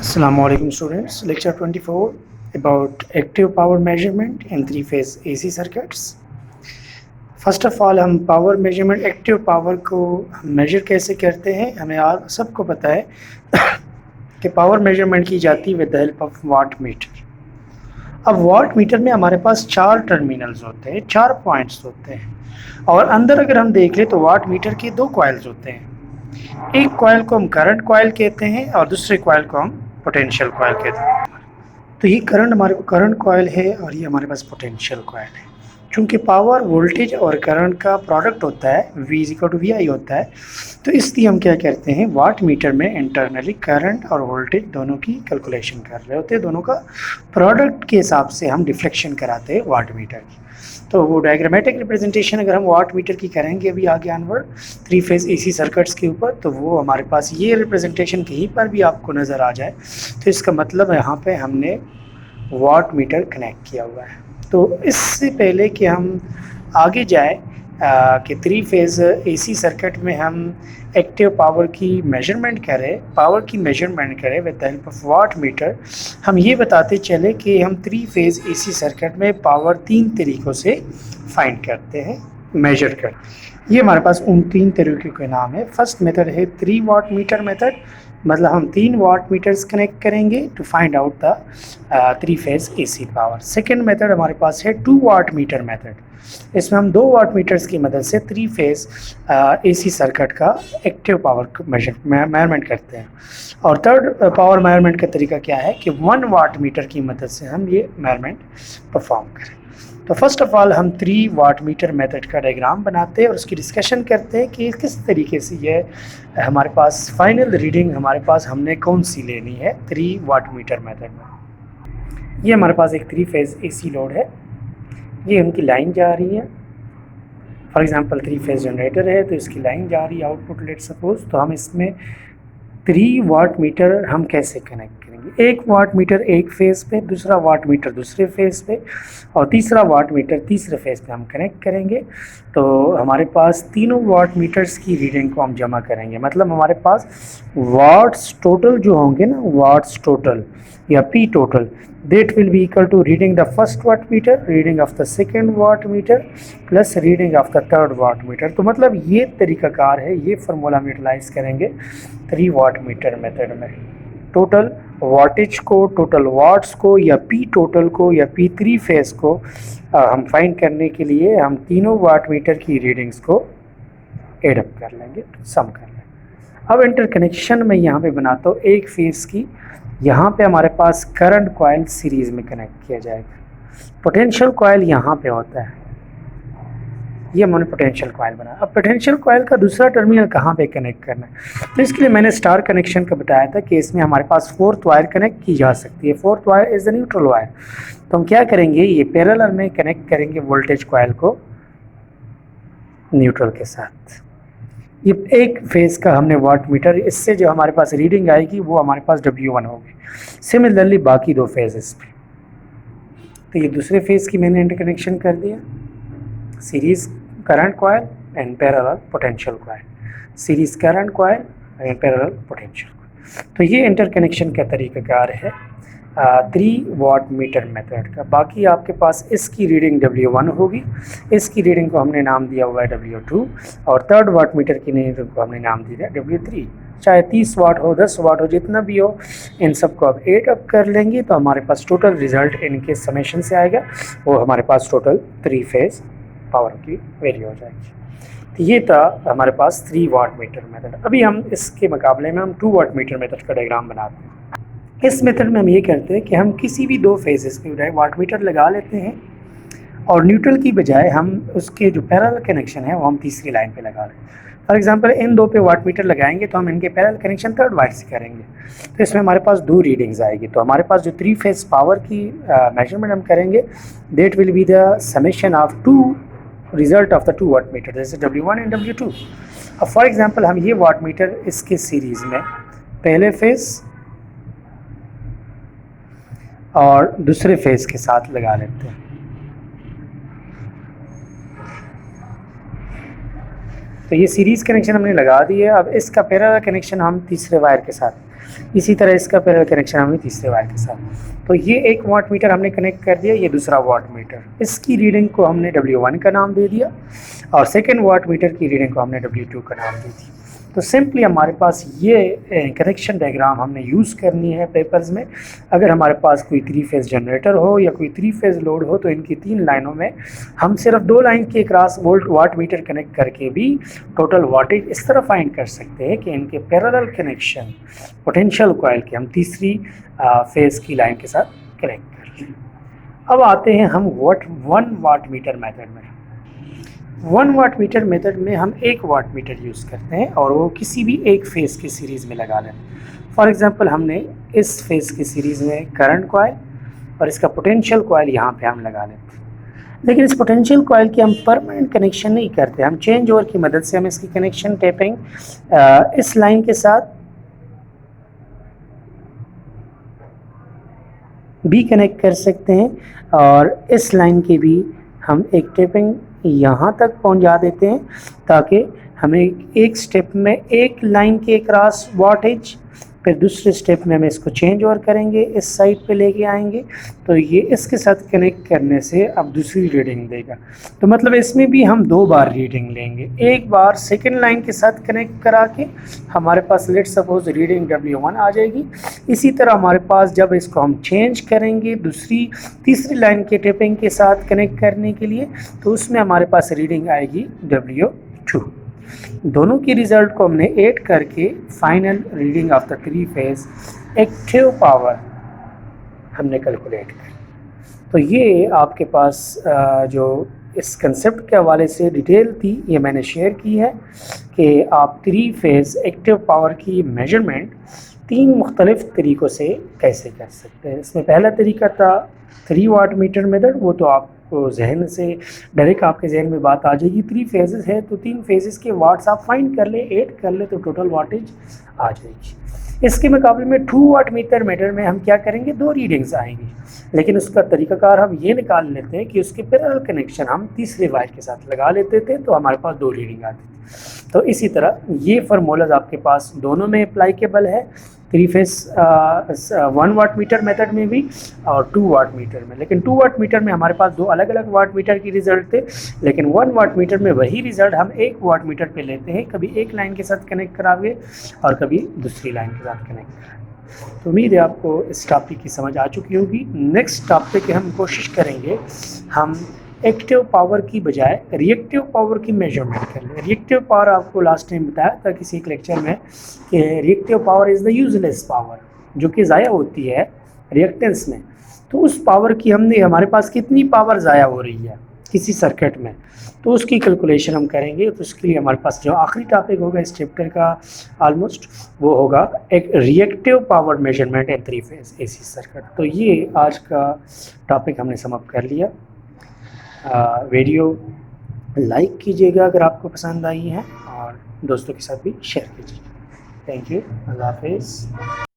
Assalamualaikum students, lecture 24 about active power measurement in three-phase AC circuits. First of all हम power measurement active power को major कैसे करते हैं। हमें आप सबको पता है कि पावर मेजरमेंट की जाती है with the help of watt meter. अब वाट मीटर में हमारे पास 4 टर्मिनल्स होते हैं, 4 पॉइंट्स होते हैं और अंदर अगर हम देख लें तो वाट मीटर के 2 कॉइल्स होते हैं। एक कॉइल को हम करंट कॉइल कहते हैं और दूसरे कॉइल को हम पोटेंशियल कॉइल कहते हैं। तो ये करंट कॉइल है और ये हमारे पास पोटेंशियल कॉइल है। चूँकि पावर वोल्टेज और करंट का प्रोडक्ट होता है, V = VI होता है, तो इसलिए हम क्या करते हैं, वाट मीटर में इंटरनली करंट और वोल्टेज दोनों की कैलकुलेशन कर रहे होते हैं। दोनों का प्रोडक्ट के हिसाब से हम डिफ्लेक्शन कराते हैं वाट मीटर की। तो वो डायग्रामेटिक रिप्रेजेंटेशन अगर हम वाट मीटर की करेंगे अभी आगे ऑनवर्ड 3 फेज AC सर्किट्स के ऊपर, तो वो हमारे पास ये रिप्रेजेंटेशन कहीं पर भी आपको नज़र आ जाए तो इसका मतलब यहाँ पे हमने वाट मीटर कनेक्ट किया हुआ है। तो इससे पहले कि हम आगे जाए कि 3 फेज AC सर्किट में हम एक्टिव पावर की मेजरमेंट करें with the help of watt meter, हम ये बताते चले कि हम 3 फेज AC सर्किट में पावर 3 तरीक़ों से फाइंड करते हैं, मेजर कर। ये हमारे पास उन 3 तरीक़ों के नाम है। फर्स्ट मेथड है 3 वाट मीटर मेथड, मतलब हम 3 वाट मीटर्स कनेक्ट करेंगे to find out the 3 phase AC power. Second method हमारे पास है 2 वाट मीटर मेथड, इसमें हम 2 वाट मीटर्स की मदद से 3 फेज AC सर्किट का एक्टिव पावर मेजरमेंट करते हैं। और थर्ड पावर मेजरमेंट का तरीका क्या है कि 1 वाट मीटर की मदद से हम ये मेजरमेंट परफॉर्म करें। तो फर्स्ट ऑफ ऑल हम 3 वाट मीटर मेथड का डायग्राम बनाते हैं और उसकी डिस्कशन करते हैं कि किस तरीके से ये हमारे पास फाइनल रीडिंग हमारे पास हमने कौन सी लेनी है 3 वाट मीटर मेथड में। ये हमारे पास एक 3 फेज AC लोड है, ये उनकी लाइन जा रही है। फॉर एग्जांपल 3 फेज जनरेटर है तो इसकी लाइन जा रही है आउटपुट लेट सपोज। तो हम इसमें 3 वाट मीटर हम कैसे कनेक्ट करेंगे, 1 वाट मीटर एक फेज़ पे, दूसरा वाट मीटर दूसरे फेज़ पे और तीसरा वाट मीटर तीसरे फेज़ पे हम कनेक्ट करेंगे। तो हमारे पास तीनों वाट मीटर्स की रीडिंग को हम जमा करेंगे, मतलब हमारे पास वाट्स टोटल जो होंगे ना, वाट्स टोटल या P total, that will be equal to reading the first watt meter, reading of the second watt meter plus reading of the third watt meter। तो मतलब ये तरीकाकार है, ये फार्मूला हम यूटिलाइज करेंगे 3 वाट मीटर मेथड में। टोटल वाटेज को, टोटल वाट्स को या P टोटल को या P3 फेज को हम फाइंड करने के लिए हम तीनों वाट मीटर की रीडिंग्स को एडअप कर लेंगे, सम कर लेंगे। अब इंटरकनेक्शन में यहाँ पे बनाता हूँ एक फेज़ की। यहाँ पे हमारे पास करंट कॉइल सीरीज़ में कनेक्ट किया जाएगा, पोटेंशियल कॉइल यहाँ पे होता है, ये मैंने पोटेंशियल कॉइल बनाया। अब पोटेंशियल कॉइल का दूसरा टर्मिनल कहाँ पे कनेक्ट करना है, तो इसके लिए मैंने स्टार कनेक्शन का बताया था कि इसमें हमारे पास 4th वायर कनेक्ट की जा सकती है। 4th wire is the neutral wire. तो हम क्या करेंगे, ये पैरेलल में कनेक्ट करेंगे वोल्टेज कॉइल को न्यूट्रल के साथ। ये एक फेज़ का हमने वाट मीटर, इससे जो हमारे पास रीडिंग आएगी वो हमारे पास W1 होगी। सिमिलरली बाकी 2 फेजेस पे, तो ये दूसरे फेज़ की मैंने इंटरकनेक्शन कर दिया, series current coil and parallel potential coil, series current coil and parallel potential coil. तो ये इंटरकनेक्शन का तरीक़ाकार है 3 वाट मीटर मेथड का। बाकी आपके पास इसकी रीडिंग W1 होगी, इसकी रीडिंग को हमने नाम दिया हुआ है W2 और 3rd वाट मीटर की रीडिंग को हमने नाम दिया है W3। चाहे 30 वाट हो, 10 वाट हो, जितना भी हो, इन सब को अब एड अप कर लेंगे तो हमारे पास टोटल रिज़ल्ट इनके समेशन से आएगा, वो हमारे पास टोटल 3 फेज़ पावर की वैल्यू हो जाएगी। तो ये था हमारे पास 3 वाट मीटर मेथड। अभी हम इसके मुकाबले में हम 2 वाट मीटर मेथड का डायग्राम बनाते हैं। इस मेथड में हम ये करते हैं कि हम किसी भी 2 फेजेस पे वाट मीटर लगा लेते हैं और न्यूट्रल की बजाय हम उसके जो पैरेलल कनेक्शन है वो हम तीसरी लाइन पे लगा लें। फॉर एग्जांपल इन 2 पे वाट मीटर लगाएंगे तो हम इनके पैरेलल कनेक्शन 3rd वाट से करेंगे, तो इसमें हमारे पास 2 रीडिंग्स आएगी। तो हमारे पास जो 3 फेज पावर की मेजरमेंट हम करेंगे, that will be the summation of 2 result of the 2 watt meter, जैसे W1 एंड W2। अब फॉर एग्जांपल हम ये वाट मीटर इसके सीरीज़ में पहले फेज़ और दूसरे फेज़ के साथ लगा लेते हैं। तो ये सीरीज़ कनेक्शन हमने लगा दी है। अब इसका पैरेलल कनेक्शन हम तीसरे वायर के साथ इसी तरह इसका पैरेलल कनेक्शन हमें तीसरे वायर के साथ। तो ये एक वाट मीटर हमने कनेक्ट कर दिया, ये दूसरा वाट मीटर, इसकी रीडिंग को हमने W1 का नाम दे दिया और सेकेंड वाट मीटर की रीडिंग को हमने W2 का नाम दे दिया। तो सिंपली हमारे पास ये कनेक्शन डायग्राम हमने यूज़ करनी है पेपर्स में। अगर हमारे पास कोई 3 फेज़ जनरेटर हो या कोई 3 फेज़ लोड हो तो इनकी 3 लाइनों में हम सिर्फ 2 लाइन के cross volt watt meter connect करके भी टोटल वाटेज इस तरह फाइंड कर सकते हैं कि इनके पैरेलल कनेक्शन पोटेंशियल कॉइल के हम तीसरी फेज़ की लाइन के साथ कनेक्ट कर लें। अब आते हैं हम 1 वाट मीटर मेथड में। 1 वाट मीटर मेथड में हम 1 वाट मीटर यूज़ करते हैं और वो किसी भी एक फेज़ की सीरीज़ में लगा लें। फॉर एग्जांपल हमने इस फेज़ की सीरीज़ में करंट कॉइल और इसका पोटेंशियल कॉइल यहाँ पे हम लगा लेते हैं। लेकिन इस पोटेंशियल कॉइल की हम परमानेंट कनेक्शन नहीं करते, हम चेंज ओवर की मदद से हम इसकी कनेक्शन टेपिंग इस लाइन के साथ भी कनेक्ट कर सकते हैं और इस लाइन की भी हम एक टेपिंग यहाँ तक पहुँचा देते हैं ताकि हमें एक स्टेप में एक लाइन के क्रॉस वाटेज, फिर दूसरे स्टेप में हम इसको चेंज ओवर करेंगे, इस साइड पे लेके आएंगे तो ये इसके साथ कनेक्ट करने से अब दूसरी रीडिंग देगा। तो मतलब इसमें भी हम 2 बार रीडिंग लेंगे, एक बार सेकेंड लाइन के साथ कनेक्ट करा के हमारे पास लेट सपोज रीडिंग W1 आ जाएगी। इसी तरह हमारे पास जब इसको हम चेंज करेंगे तीसरी लाइन के टेपिंग के साथ कनेक्ट करने के लिए तो उसमें हमारे पास रीडिंग आएगी W2। दोनों की रिजल्ट को हमने ऐड करके final reading of the 3 phase active power हमने कैलकुलेट की। तो ये आपके पास जो इस कंसेप्ट के हवाले से डिटेल थी ये मैंने शेयर की है कि आप 3 फेज एक्टिव पावर की मेजरमेंट 3 मुख्तलिफ तरीक़ों से कैसे कर सकते हैं। इसमें पहला तरीका था 3 वाट मीटर मेथड, वो तो आपको जहन से डायरेक्ट आपके जहन में बात आ जाएगी। 3 फेजेस है तो 3 फेजेस के वाट्स आप फाइंड कर ले, ऐड कर ले तो टोटल वाटेज आ जाएगी। इसके मुकाबले में 2 वाट मीटर मेथड में हम क्या करेंगे, 2 रीडिंग्स आएंगी, लेकिन उसका तरीकाकार हम ये निकाल लेते हैं कि उसके पैरेलल कनेक्शन हम तीसरे वायर के साथ लगा लेते थे तो हमारे पास 2 रीडिंग आती थी। तो इसी तरह ये फार्मूलाज आपके पास दोनों में अप्लाइकेबल है, 3 फेज 1 वाट मीटर मेथड में भी और 2 वाट मीटर में। लेकिन 2 वाट मीटर में हमारे पास 2 अलग अलग वाट मीटर की रिज़ल्ट थे, लेकिन 1 वाट मीटर में वही रिज़ल्ट हम 1 वाट मीटर पे लेते हैं, कभी एक लाइन के साथ कनेक्ट करावे और कभी दूसरी लाइन के साथ कनेक्ट करावे। तो उम्मीद है आपको इस टॉपिक की समझ आ चुकी होगी। नेक्स्ट टॉपिक हम कोशिश करेंगे हम एक्टिव पावर की बजाय रिएक्टिव पावर की मेजरमेंट कर लें। रिएक्टिव पावर आपको लास्ट टाइम बताया था किसी एक लेक्चर में कि reactive power is the useless power, जो कि ज़ाया होती है रिएक्टेंस में। तो उस पावर की हमारे पास कितनी पावर ज़ाया हो रही है किसी सर्किट में, तो उसकी कैलकुलेशन हम करेंगे। तो उसके लिए हमारे पास जो आखिरी टॉपिक होगा इस चैप्टर का ऑलमोस्ट, वो होगा एक रिएक्टिव पावर मेजरमेंट इन 3 फेज AC सर्किट। तो ये आज का टॉपिक हमने समाप्त कर लिया। वीडियो लाइक कीजिएगा अगर आपको पसंद आई है और दोस्तों के साथ भी शेयर कीजिएगा। थैंक यू, अल्लाह हाफिज़।